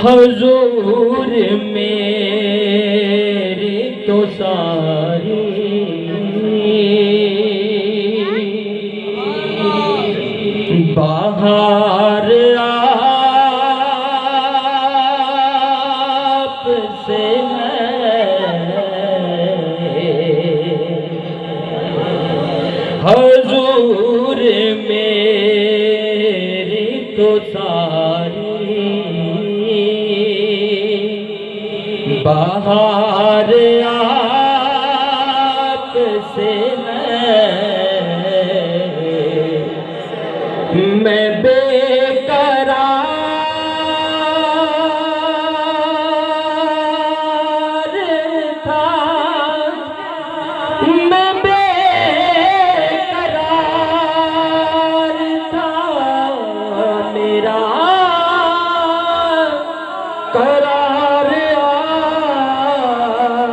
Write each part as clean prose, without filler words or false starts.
हुजूर मेरी तो सारी बाहर आप से हुजूर मेरी तो सारी बाहर आप से मैं बेकरार था, मैं बेकरार था, मेरा करार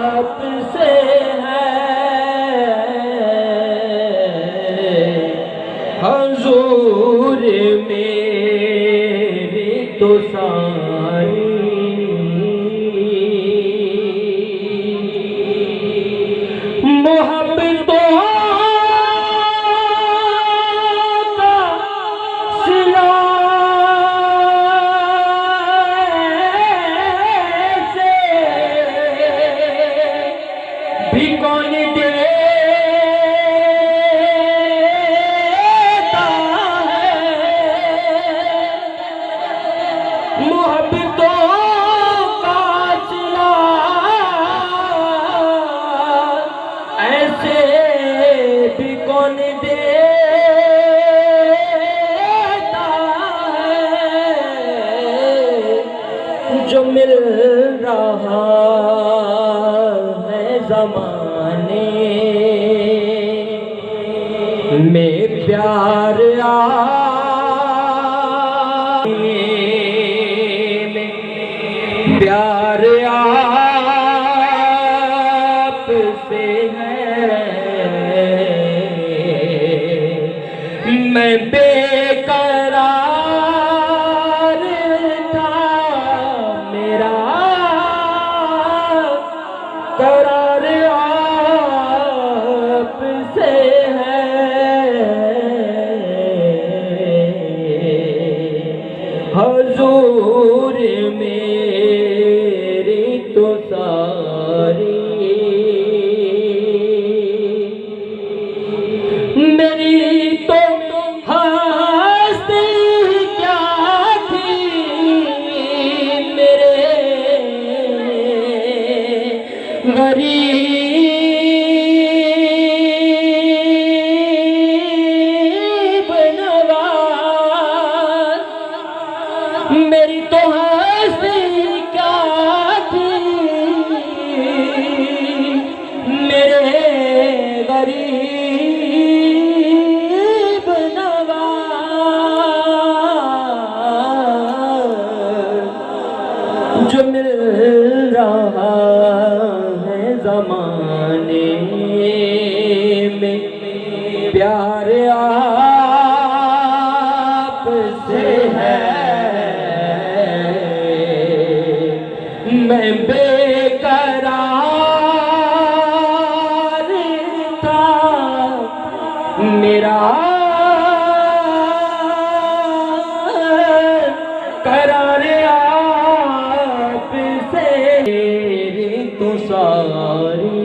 आपसे है। हुजूर मेरी तो सारी मोहब्बतों का सिला से भी कौन देता है। मोहब्बतों का सिला ऐसे भी कौन देता है। जो मिल रहा है ज़माने में प्यार प्यार आपसे है। मैं बेकरार था, मेरा करार आपसे है। हुजूर मेरी तो सारी मेरी तो हस्ती क्या थी, मेरे गरीब नवाज। मेरी तो हस्ती क्या थी, मेरे गरीब नवाज। जो मिल रहा है ज़माने में प्यार आपसे है। मैं बेकरार था, मेरा करार आपसे तो सारी